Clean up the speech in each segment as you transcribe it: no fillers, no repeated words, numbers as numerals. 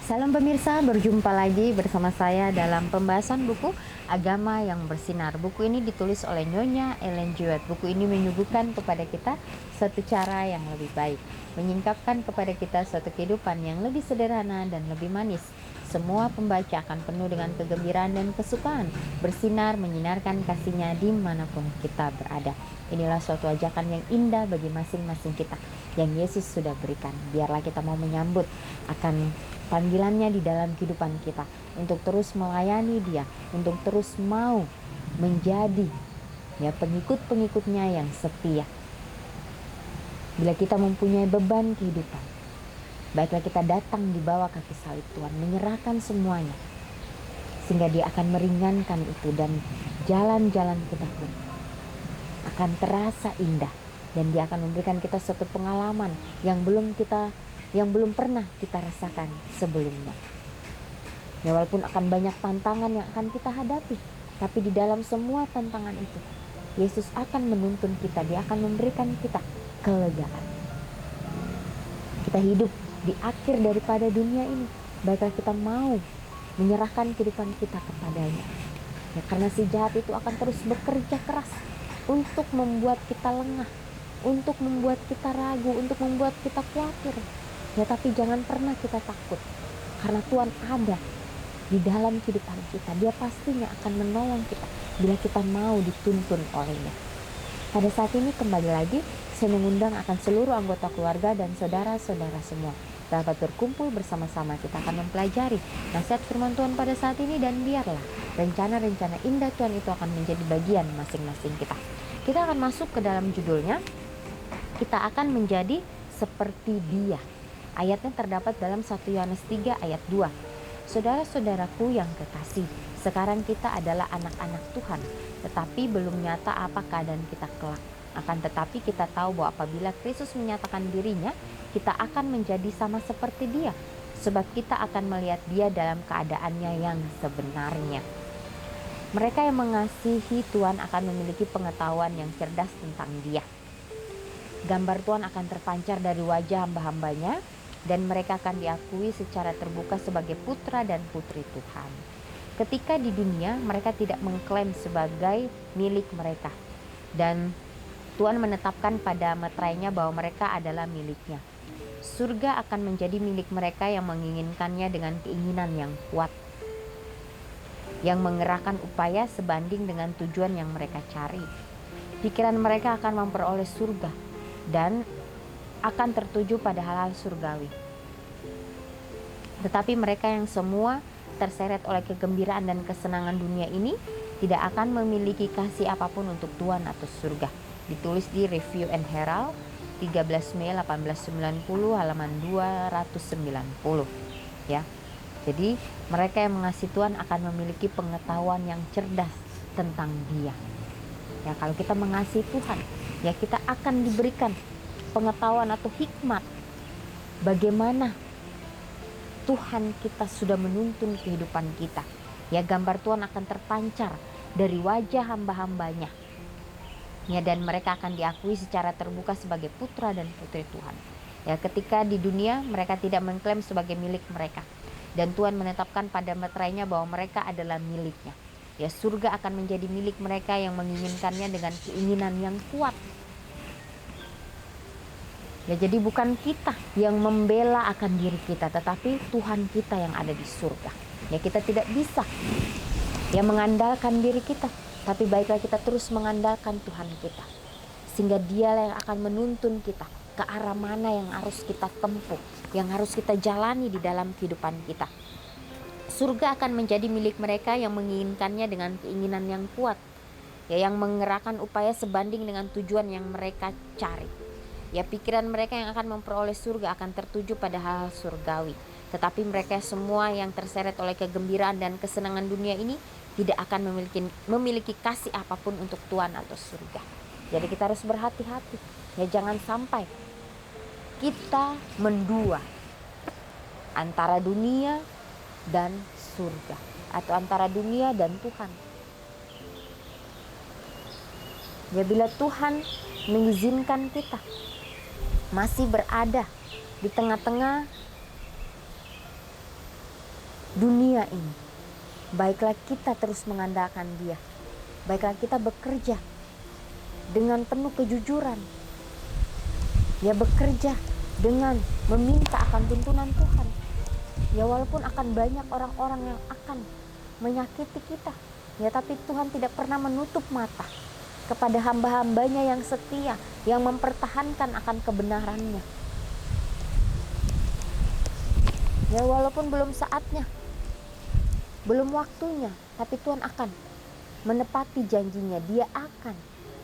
Salam pemirsa, berjumpa lagi bersama saya dalam pembahasan buku Agama yang Bersinar. Buku ini ditulis oleh Nyonya Ellen G. White. Buku ini menyuguhkan kepada kita satu cara yang lebih baik, menyingkapkan kepada kita suatu kehidupan yang lebih sederhana dan lebih manis. Semua pembaca akan penuh dengan kegembiraan dan kesukaan, bersinar menyinarkan kasihnya dimanapun kita berada. Inilah suatu ajakan yang indah bagi masing-masing kita yang Yesus sudah berikan. Biarlah kita mau menyambut akan panggilannya di dalam kehidupan kita untuk terus melayani Dia, untuk terus mau menjadi pengikut-pengikutnya yang setia. Bila kita mempunyai beban kehidupan, baiklah kita datang di bawah kaki salib Tuhan, menyerahkan semuanya, sehingga Dia akan meringankan itu, dan jalan-jalan kita pun akan terasa indah, dan Dia akan memberikan kita suatu pengalaman yang belum pernah kita rasakan sebelumnya. Ya, walaupun akan banyak tantangan yang akan kita hadapi, tapi di dalam semua tantangan itu, Yesus akan menuntun kita, Dia akan memberikan kita kelegaan. Kita hidup di akhir daripada dunia ini, baiklah kita mau menyerahkan kehidupan kita kepadanya. Ya, karena si jahat itu akan terus bekerja keras untuk membuat kita lengah, untuk membuat kita ragu, untuk membuat kita khawatir. Ya, tapi jangan pernah kita takut, karena Tuhan ada di dalam kehidupan kita. Dia pastinya akan menolong kita bila kita mau dituntun olehnya. Pada saat ini kembali lagi, saya mengundang akan seluruh anggota keluarga dan saudara-saudara semua dapat berkumpul bersama-sama. Kita akan mempelajari nasihat firman Tuhan pada saat ini, dan biarlah rencana-rencana indah Tuhan itu akan menjadi bagian masing-masing kita. Kita akan masuk ke dalam judulnya, kita akan menjadi seperti Dia. Ayatnya terdapat dalam 1 Yohanes 3 ayat 2. Saudara-saudaraku yang kekasih, sekarang kita adalah anak-anak Tuhan, tetapi belum nyata apa keadaan kita kelak. Akan tetapi kita tahu bahwa apabila Kristus menyatakan dirinya, kita akan menjadi sama seperti Dia, sebab kita akan melihat Dia dalam keadaannya yang sebenarnya. Mereka yang mengasihi Tuhan akan memiliki pengetahuan yang cerdas tentang Dia. Gambar Tuhan akan terpancar dari wajah hamba-hambanya, dan mereka akan diakui secara terbuka sebagai putra dan putri Tuhan. Ketika di dunia, mereka tidak mengklaim sebagai milik mereka, dan Tuhan menetapkan pada meterainya bahwa mereka adalah miliknya. Surga akan menjadi milik mereka yang menginginkannya dengan keinginan yang kuat, yang mengerahkan upaya sebanding dengan tujuan yang mereka cari. Pikiran mereka akan memperoleh surga dan akan tertuju pada hal-hal surgawi. Tetapi mereka yang semua terseret oleh kegembiraan dan kesenangan dunia ini tidak akan memiliki kasih apapun untuk Tuhan atau surga. Ditulis di Review and Herald 13 Mei 1890 halaman 290 ya. Jadi mereka yang mengasihi Tuhan akan memiliki pengetahuan yang cerdas tentang Dia. Ya, kalau kita mengasihi Tuhan, ya kita akan diberikan pengetahuan atau hikmat bagaimana Tuhan kita sudah menuntun kehidupan kita. Ya, gambar Tuhan akan terpancar dari wajah hamba-hambanya. Ya, dan mereka akan diakui secara terbuka sebagai putra dan putri Tuhan. Ya, ketika di dunia mereka tidak mengklaim sebagai milik mereka, dan Tuhan menetapkan pada meterainya bahwa mereka adalah miliknya. Ya, surga akan menjadi milik mereka yang menginginkannya dengan keinginan yang kuat. Ya, jadi bukan kita yang membela akan diri kita, tetapi Tuhan kita yang ada di surga. Ya, kita tidak bisa mengandalkan diri kita, tapi baiklah kita terus mengandalkan Tuhan kita, sehingga Dialah yang akan menuntun kita ke arah mana yang harus kita tempuh, yang harus kita jalani di dalam kehidupan kita. Surga akan menjadi milik mereka yang menginginkannya dengan keinginan yang kuat, ya, yang mengerahkan upaya sebanding dengan tujuan yang mereka cari. Ya, pikiran mereka yang akan memperoleh surga akan tertuju pada hal-hal surgawi. Tetapi mereka semua yang terseret oleh kegembiraan dan kesenangan dunia ini tidak akan memiliki kasih apapun untuk Tuhan atau surga. Jadi kita harus berhati-hati. Ya, jangan sampai kita mendua antara dunia dan surga, atau antara dunia dan Tuhan. Ya, bila Tuhan mengizinkan kita masih berada di tengah-tengah dunia ini. Baiklah kita terus mengandalkan Dia. Baiklah kita bekerja dengan penuh kejujuran. Ya, bekerja dengan meminta akan tuntunan Tuhan. Ya, walaupun akan banyak orang-orang yang akan menyakiti kita, ya, tapi Tuhan tidak pernah menutup mata kepada hamba-hambanya yang setia, yang mempertahankan akan kebenarannya. Ya, walaupun belum saatnya, belum waktunya, tapi Tuhan akan menepati janjinya. Dia akan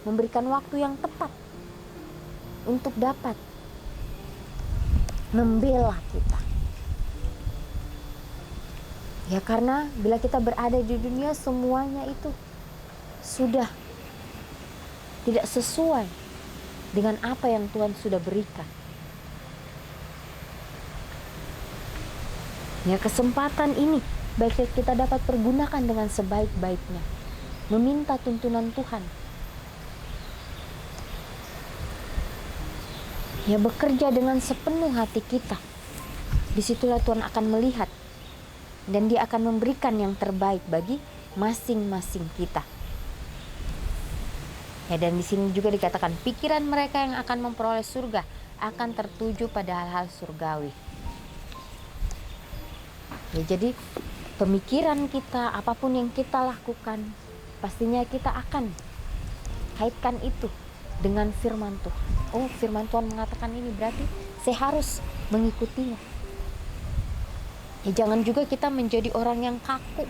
memberikan waktu yang tepat untuk dapat membela kita. Ya, karena bila kita berada di dunia, semuanya itu sudah tidak sesuai dengan apa yang Tuhan sudah berikan. Ya, kesempatan ini baiknya kita dapat pergunakan dengan sebaik-baiknya, meminta tuntunan Tuhan. Ya, bekerja dengan sepenuh hati kita. Disitulah Tuhan akan melihat dan Dia akan memberikan yang terbaik bagi masing-masing kita. Ya, dan di sini juga dikatakan pikiran mereka yang akan memperoleh surga akan tertuju pada hal-hal surgawi. Ya, jadi pemikiran kita, apapun yang kita lakukan, pastinya kita akan kaitkan itu dengan firman Tuhan. Oh, firman Tuhan mengatakan ini, berarti saya harus mengikutinya. Ya, jangan juga kita menjadi orang yang kaku,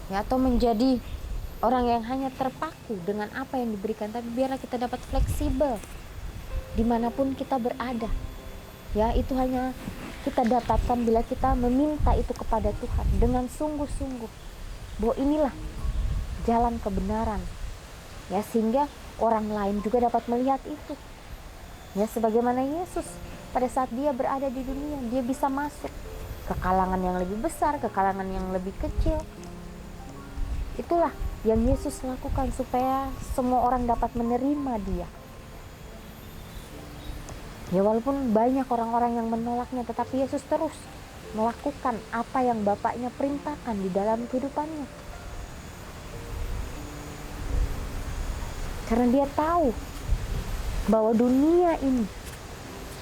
ya, atau menjadi orang yang hanya terpaku dengan apa yang diberikan, tapi biarlah kita dapat fleksibel dimanapun kita berada. Ya, itu hanya kita dapatkan bila kita meminta itu kepada Tuhan dengan sungguh-sungguh, bahwa inilah jalan kebenaran. Ya, sehingga orang lain juga dapat melihat itu. Ya, sebagaimana Yesus pada saat Dia berada di dunia, Dia bisa masuk ke kalangan yang lebih besar, ke kalangan yang lebih kecil. Itulah yang Yesus lakukan supaya semua orang dapat menerima Dia. Ya, walaupun banyak orang-orang yang menolaknya, tetapi Yesus terus melakukan apa yang Bapaknya perintahkan di dalam kehidupannya. Karena Dia tahu bahwa dunia ini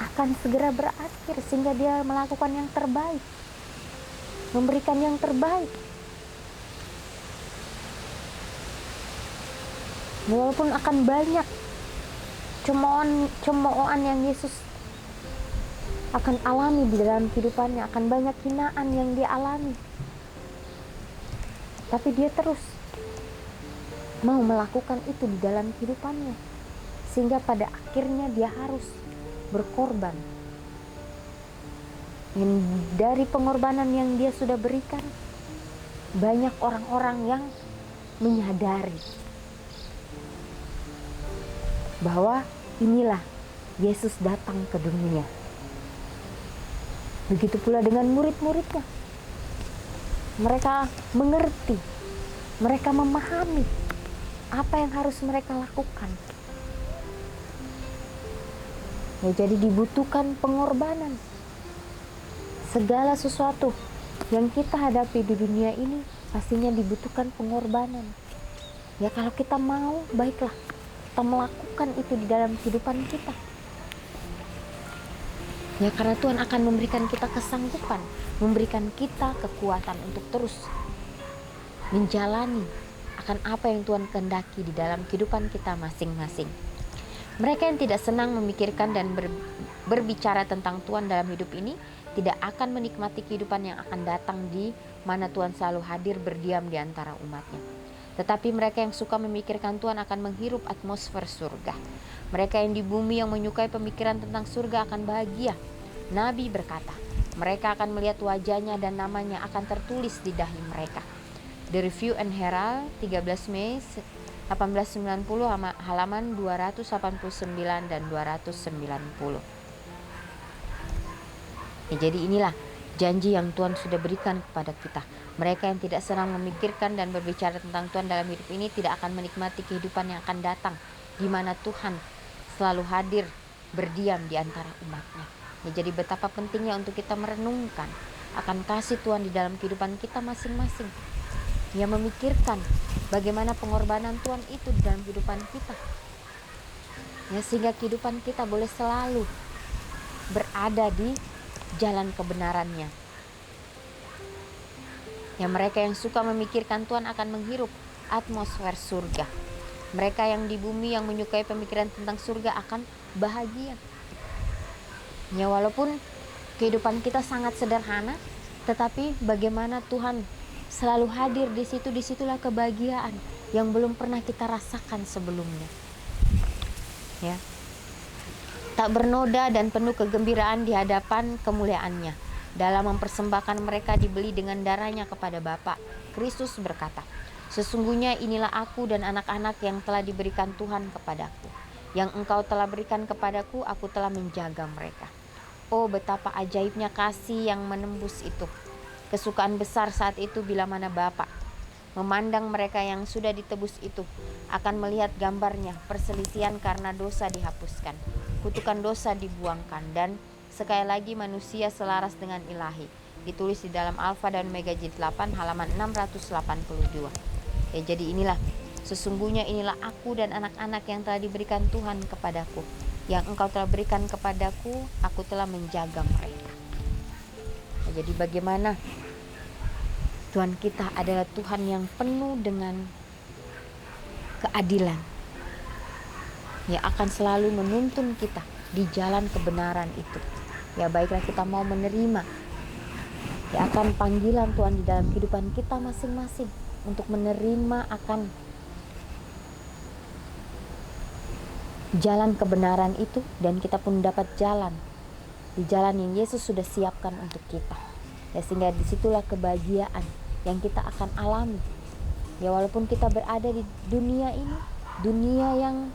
akan segera berakhir, sehingga Dia melakukan yang terbaik, memberikan yang terbaik. Walaupun akan banyak cemoohan yang Yesus akan alami di dalam kehidupannya, akan banyak hinaan yang Dia alami, tapi Dia terus mau melakukan itu di dalam kehidupannya, sehingga pada akhirnya Dia harus berkorban. Dan dari pengorbanan yang Dia sudah berikan, banyak orang-orang yang menyadari bahwa inilah Yesus datang ke dunia. Begitu pula dengan murid-muridnya. Mereka mengerti, mereka memahami apa yang harus mereka lakukan. Ya, jadi dibutuhkan pengorbanan. Segala sesuatu yang kita hadapi di dunia ini pastinya dibutuhkan pengorbanan. Ya, kalau kita mau, baiklah kita melakukan itu di dalam kehidupan kita. Ya, karena Tuhan akan memberikan kita kesanggupan, memberikan kita kekuatan untuk terus menjalani akan apa yang Tuhan kehendaki di dalam kehidupan kita masing-masing. Mereka yang tidak senang memikirkan dan berbicara tentang Tuhan dalam hidup ini tidak akan menikmati kehidupan yang akan datang, di mana Tuhan selalu hadir berdiam di antara umatnya. Tetapi mereka yang suka memikirkan Tuhan akan menghirup atmosfer surga. Mereka yang di bumi yang menyukai pemikiran tentang surga akan bahagia. Nabi berkata, mereka akan melihat wajahnya dan namanya akan tertulis di dahi mereka. The Review and Herald, 13 Mei 1890, halaman 289 dan 290. Ya, jadi inilah janji yang Tuhan sudah berikan kepada kita. Mereka yang tidak senang memikirkan dan berbicara tentang Tuhan dalam hidup ini tidak akan menikmati kehidupan yang akan datang, di mana Tuhan selalu hadir berdiam di antara umatnya. Ya, jadi betapa pentingnya untuk kita merenungkan akan kasih Tuhan di dalam kehidupan kita masing-masing. Ya, memikirkan bagaimana pengorbanan Tuhan itu di dalam kehidupan kita. Ya, sehingga kehidupan kita boleh selalu berada di jalan kebenarannya. Ya, mereka yang suka memikirkan Tuhan akan menghirup atmosfer surga. Mereka yang di bumi yang menyukai pemikiran tentang surga akan bahagia. Ya, walaupun kehidupan kita sangat sederhana, tetapi bagaimana Tuhan selalu hadir di situ, disitulah kebahagiaan yang belum pernah kita rasakan sebelumnya. Ya, tak bernoda dan penuh kegembiraan di hadapan kemuliaannya. Dalam mempersembahkan mereka dibeli dengan darahnya kepada Bapa, Kristus berkata, "Sesungguhnya inilah aku dan anak-anak yang telah diberikan Tuhan kepadaku. Yang engkau telah berikan kepadaku, aku telah menjaga mereka." Oh, betapa ajaibnya kasih yang menembus itu. Kesukaan besar saat itu bila mana Bapa memandang mereka yang sudah ditebus itu, akan melihat gambarnya, perselisihan karena dosa dihapuskan, kutukan dosa dibuangkan, dan sekali lagi manusia selaras dengan ilahi. Ditulis di dalam Alfa dan Omega Jilid 8 halaman 682. Ya, jadi inilah, sesungguhnya inilah aku dan anak-anak yang telah diberikan Tuhan kepadaku. Yang engkau telah berikan kepadaku, aku telah menjaga mereka. Ya, jadi bagaimana Tuhan kita adalah Tuhan yang penuh dengan keadilan, yang akan selalu menuntun kita di jalan kebenaran itu. Ya, baiklah kita mau menerima ya akan panggilan Tuhan di dalam kehidupan kita masing-masing untuk menerima akan jalan kebenaran itu, dan kita pun dapat jalan di jalan yang Yesus sudah siapkan untuk kita. Ya, sehingga disitulah kebahagiaan yang kita akan alami. Ya, walaupun kita berada di dunia ini, dunia yang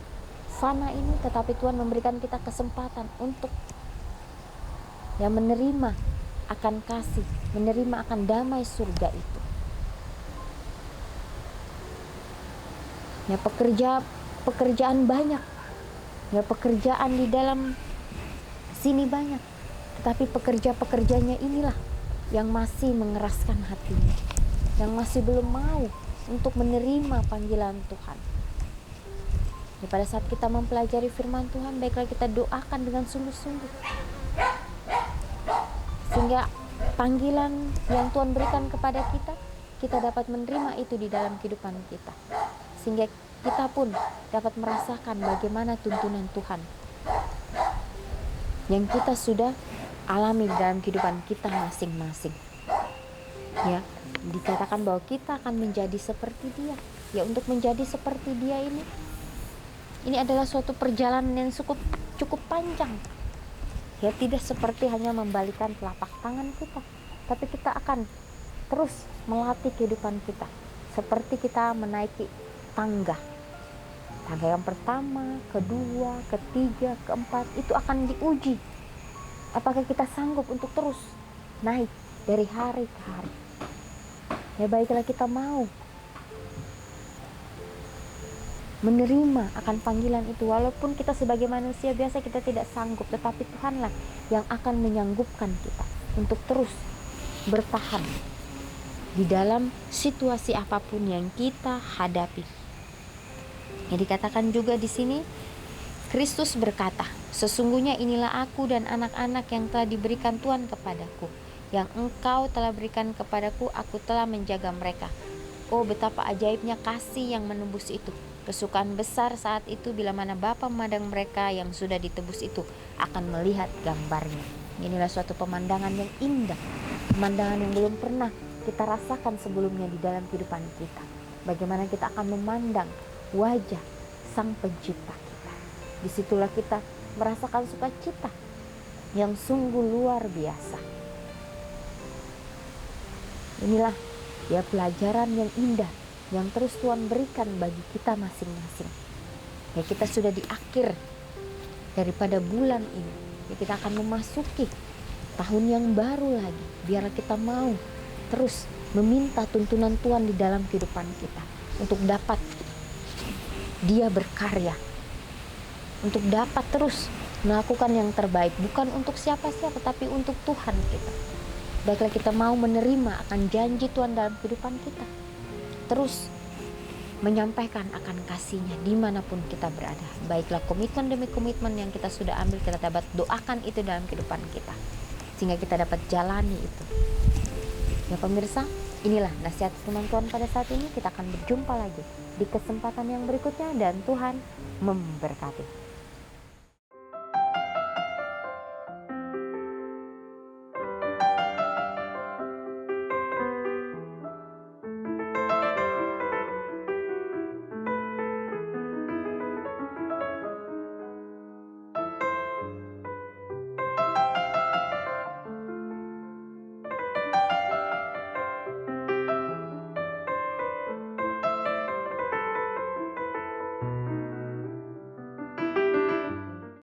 fana ini, tetapi Tuhan memberikan kita kesempatan untuk ya menerima akan kasih, menerima akan damai surga itu. Ya, pekerjaan banyak. Ya, pekerjaan di dalam sini banyak, tetapi pekerjanya inilah yang masih mengeraskan hatinya, yang masih belum mau untuk menerima panggilan Tuhan. Ya, pada saat kita mempelajari firman Tuhan, baiklah kita doakan dengan sungguh-sungguh, sehingga panggilan yang Tuhan berikan kepada kita, kita dapat menerima itu di dalam kehidupan kita, sehingga kita pun dapat merasakan bagaimana tuntunan Tuhan yang kita sudah alami dalam kehidupan kita masing-masing. Ya, dikatakan bahwa kita akan menjadi seperti Dia. Ya, untuk menjadi seperti Dia ini adalah suatu perjalanan yang cukup panjang. Ya, tidak seperti hanya membalikan telapak tangan kita, tapi kita akan terus melatih kehidupan kita seperti kita menaiki tangga yang pertama, kedua, ketiga, keempat, itu akan diuji apakah kita sanggup untuk terus naik dari hari ke hari. Ya, baiklah kita mau menerima akan panggilan itu, walaupun kita sebagai manusia biasa kita tidak sanggup, tetapi Tuhanlah yang akan menyanggupkan kita untuk terus bertahan di dalam situasi apapun yang kita hadapi. Yang dikatakan juga di sini, Kristus berkata, "Sesungguhnya inilah aku dan anak-anak yang telah diberikan Tuhan kepadaku. Yang engkau telah berikan kepadaku, aku telah menjaga mereka." Oh, betapa ajaibnya kasih yang menembus itu. Kesukaan besar saat itu bila mana Bapa memandang mereka yang sudah ditebus itu, akan melihat gambarnya. Inilah suatu pemandangan yang indah, pemandangan yang belum pernah kita rasakan sebelumnya di dalam kehidupan kita. Bagaimana kita akan memandang wajah Sang Pencipta kita. Disitulah kita merasakan sukacita yang sungguh luar biasa. Inilah ya pelajaran yang indah yang terus Tuhan berikan bagi kita masing-masing. Ya, kita sudah di akhir daripada bulan ini. Ya, kita akan memasuki tahun yang baru lagi. Biarlah kita mau terus meminta tuntunan Tuhan di dalam kehidupan kita untuk dapat Dia berkarya, untuk dapat terus melakukan yang terbaik, bukan untuk siapa-siapa, tapi untuk Tuhan kita. Baiklah kita mau menerima akan janji Tuhan dalam kehidupan kita. Terus menyampaikan akan kasih-Nya dimanapun kita berada. Baiklah komitmen demi komitmen yang kita sudah ambil, kita dapat doakan itu dalam kehidupan kita, sehingga kita dapat jalani itu. Ya pemirsa, inilah nasihat firman Tuhan pada saat ini. Kita akan berjumpa lagi di kesempatan yang berikutnya dan Tuhan memberkati.